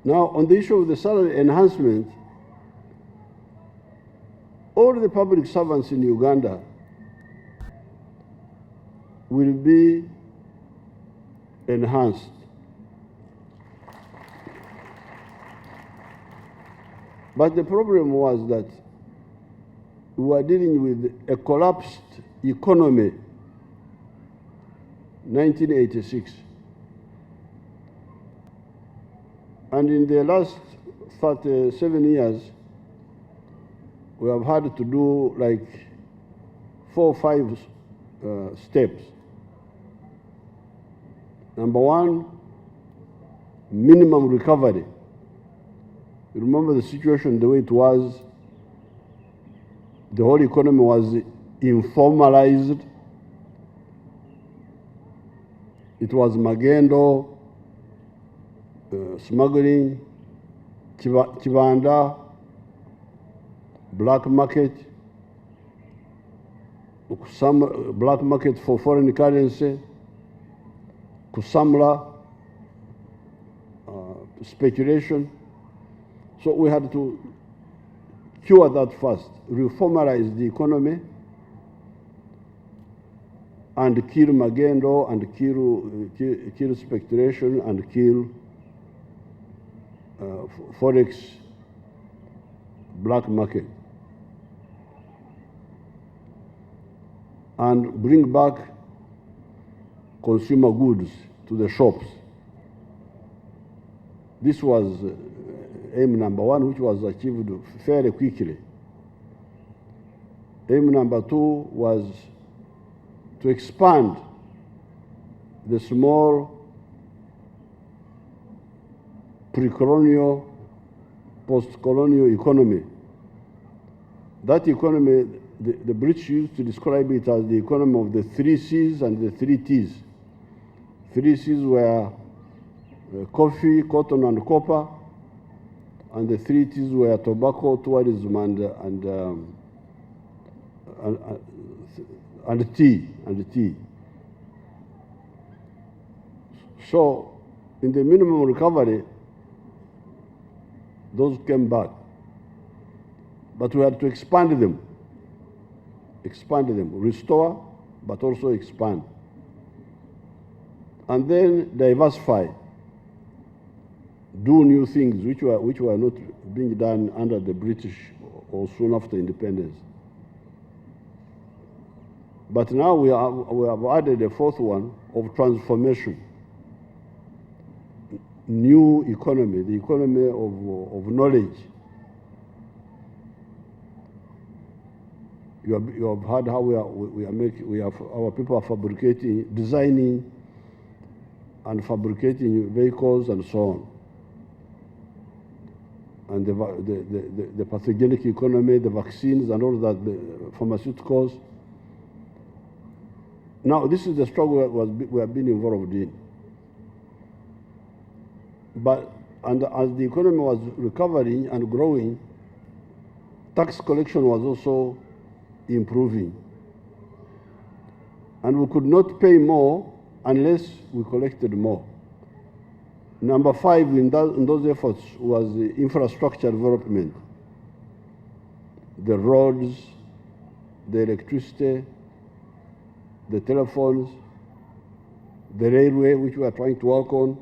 Now, on the issue of the salary enhancement, all the public servants in Uganda will be enhanced. But the problem was that we were dealing with a collapsed economy, 1986. And in the last 37 years, we have had to do like 4 or 5 steps. Number one, minimum recovery. You remember the situation the way it was. The whole economy was informalized. It was magendo, smuggling, kibanda, black market, some black market for foreign currency, kusamla, speculation. So we had to cure that first, reformalize the economy, and kill magendo, and kill speculation, and kill forex black market, and bring back consumer goods to the shops. This was aim number one, which was achieved fairly quickly. Aim number two was to expand the small pre-colonial, post-colonial economy. That economy, the British used to describe it as the economy of the 3 C's and the 3 T's. 3 C's were coffee, cotton, and copper, and the 3 T's were tobacco, tourism, and tea. So, in the minimum recovery, those came back. But we had to expand them, restore, but also expand. And then diversify, do new things which were not being done under the British or soon after independence. But now we have added a fourth one of transformation. New economy, the economy of knowledge. You have heard how our people are fabricating, designing, and fabricating vehicles and so on. And the pathogenic economy, the vaccines and all that, the pharmaceuticals. Now, this is the struggle we have been involved in. But as the economy was recovering and growing, tax collection was also improving. And we could not pay more unless we collected more. Number 5 in those efforts was the infrastructure development. The roads, the electricity, the telephones, the railway, which we are trying to work on,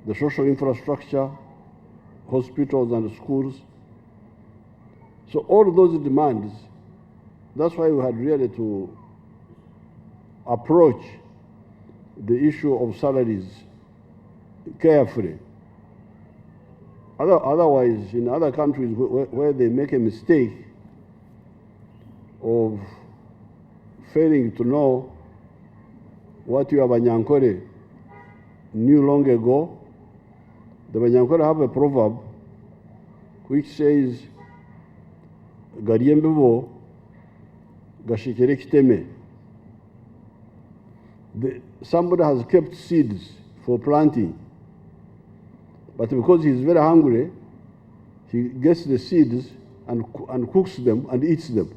the social infrastructure, hospitals and schools. So all those demands, that's why we had really to approach the issue of salaries carefully. Otherwise, in other countries where they make a mistake of failing to know what your Banyankore knew long ago, the Banyankore have a proverb which says, Gariembevo, Gashikere Kiteme. Somebody has kept seeds for planting, but because he's very hungry, he gets the seeds and cooks them and eats them.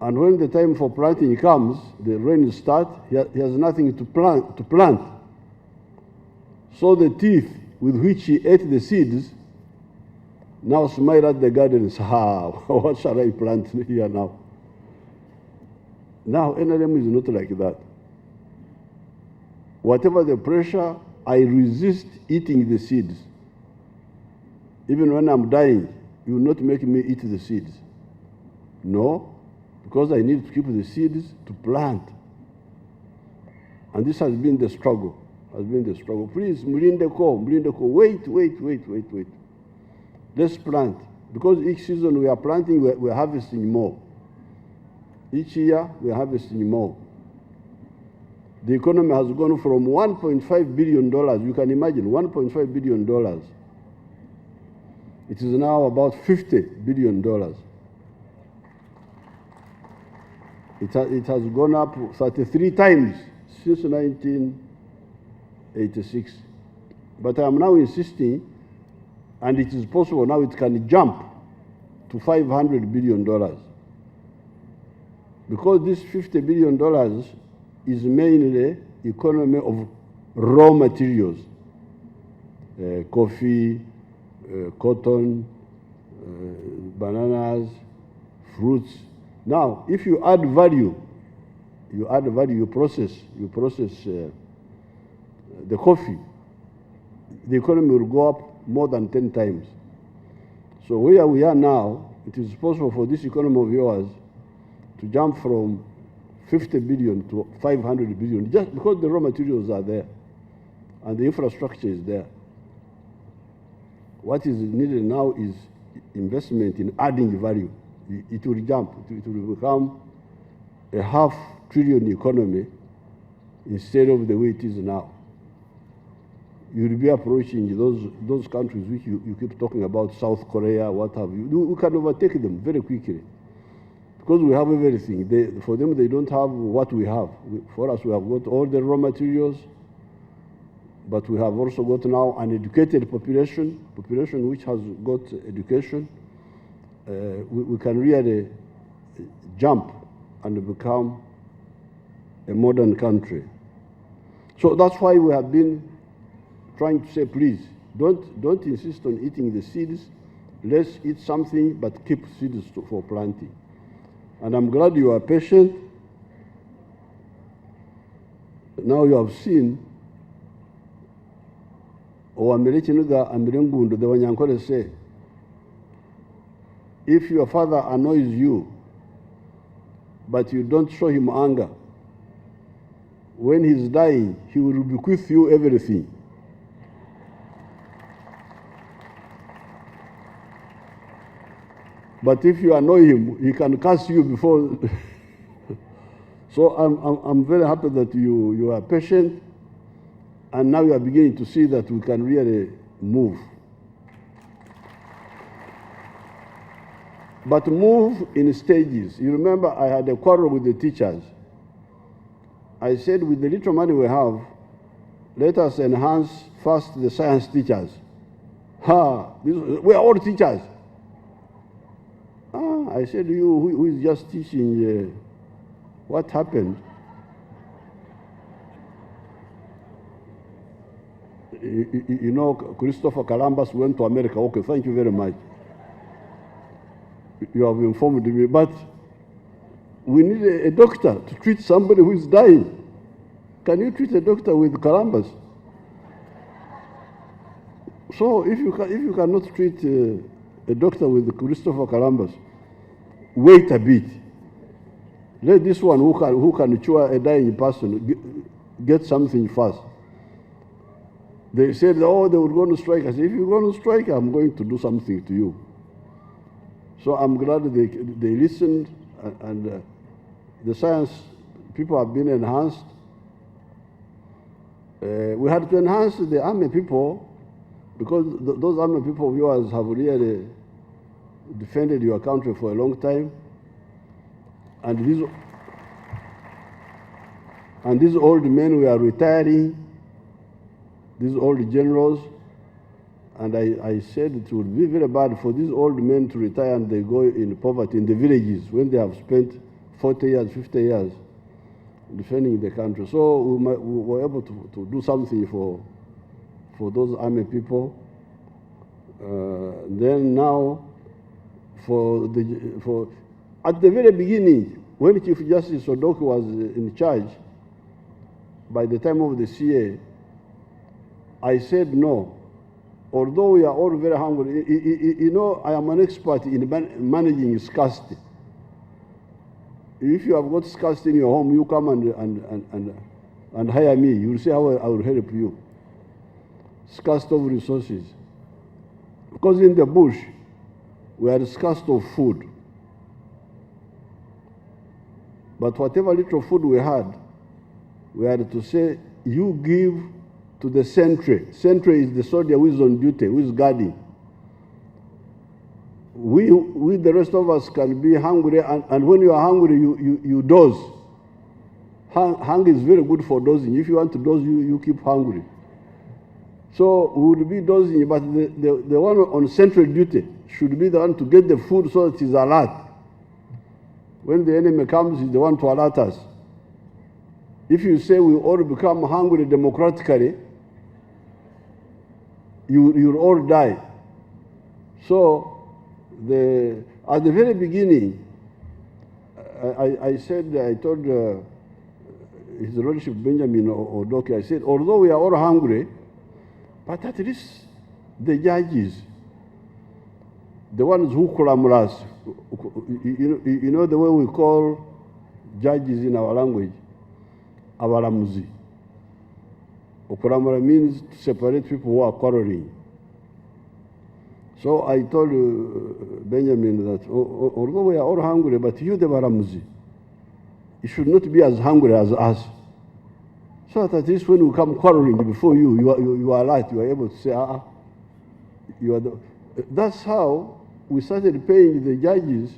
And when the time for planting comes, the rain starts, he has nothing to plant. So the teeth with which he ate the seeds now smile at the garden and say, what shall I plant here now? Now, NLM is not like that. Whatever the pressure, I resist eating the seeds. Even when I'm dying, you will not make me eat the seeds. No, because I need to keep the seeds to plant. And this has been the struggle, Please, Mlindeko, wait. Let's plant. Because each season we are planting, we're harvesting more. Each year, we're harvesting more. The economy has gone from $1.5 billion, you can imagine, $1.5 billion. It is now about $50 billion. It has gone up 33 times since 1986. But I am now insisting, and it is possible now it can jump to $500 billion. Because this $50 billion is mainly economy of raw materials, coffee, cotton, bananas, fruits. Now, if you add value, you process the coffee, the economy will go up more than 10 times. So where we are now, it is possible for this economy of yours to jump from 50 billion to 500 billion, just because the raw materials are there and the infrastructure is there. What is needed now is investment in adding value. It will jump, it will become a $500 billion economy instead of the way it is now. You will be approaching those countries which you keep talking about, South Korea, what have you. We can overtake them very quickly because we have everything. For them, they don't have what we have. For us, we have got all the raw materials, but we have also got now an educated population which has got education. We can really jump and become a modern country. So that's why we have been trying to say, please, don't insist on eating the seeds. Let's eat something, but keep seeds for planting. And I'm glad you are patient. Now you have seen, say, if your father annoys you, but you don't show him anger, when he's dying, he will bequeath you everything. But if you annoy him, he can curse you before. So I'm very happy that you are patient, and now you are beginning to see that we can really move. But move in stages. You remember I had a quarrel with the teachers. I said, with the little money we have, let us enhance first the science teachers. We are all teachers. I said, you who is just teaching, what happened? You know, Christopher Columbus went to America. Okay, thank you very much. You have informed me, but we need a doctor to treat somebody who is dying. Can you treat a doctor with Columbus? So if you cannot treat a doctor with Christopher Columbus, wait a bit. Let this one who can cure a dying person get something fast. They said, oh, they were going to strike. I said, if you're going to strike, I'm going to do something to you. So I'm glad they listened, and the science people have been enhanced. We had to enhance the army people because those army people of yours have really defended your country for a long time. And these old men were retiring, these old generals. And I said it would be very bad for these old men to retire and they go in poverty in the villages when they have spent 40 years, 50 years defending the country. So we were able to do something for for those army people. Then now, at the very beginning, when Chief Justice Odoki was in charge, by the time of the CA, I said no. Although we are all very hungry, you know, I am an expert in managing scarcity. If you have got scarcity in your home, you come and hire me. You will see how I will help you. Scarcity of resources. Because in the bush, we had scarcity of food. But whatever little food we had to say, you give to the sentry. Sentry is the soldier who is on duty, who is guarding. We the rest of us can be hungry, and when you are hungry, you doze. Hunger is very good for dozing. If you want to doze, you keep hungry. So we would be dozing, but the one on central duty should be the one to get the food so that it is alert. When the enemy comes, he's the one to alert us. If you say we all become hungry democratically, you'll all die. So at the very beginning, I told His Lordship Benjamin Odoki, I said, although we are all hungry, but at least the judges, the ones who kulamura us, you know the way we call judges in our language, abalamuzi. Okulamura means to separate people who are quarreling. So I told Benjamin that although we are all hungry, but you the balamuzi, you should not be as hungry as us. So that at least when we come quarreling before you are alert, you are able to say, you are the. That's how we started paying the judges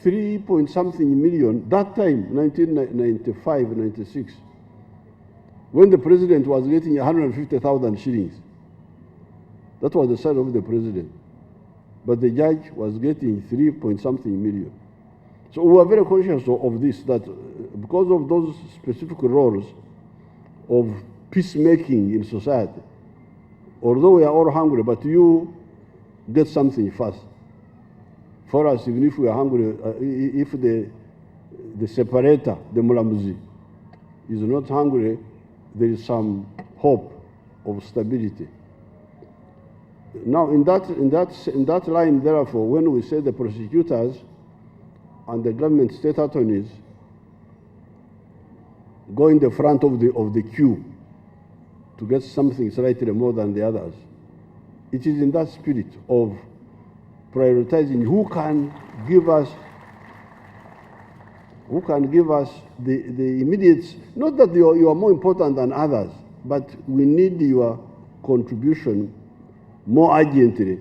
3-point-something million, that time, 1995, 96, when the president was getting 150,000 shillings. That was the salary of the president. But the judge was getting 3-point-something million. So we are very conscious of this, that because of those specific roles of peacemaking in society, although we are all hungry, but you get something first. For us, even if we are hungry, if the separator, the mulamuzi, is not hungry, there is some hope of stability. Now, in that line, therefore, when we say the prosecutors and the government state attorneys go in the front of the queue to get something slightly more than the others, it is in that spirit of prioritizing who can give us the immediate, not that you are more important than others, but we need your contribution more urgently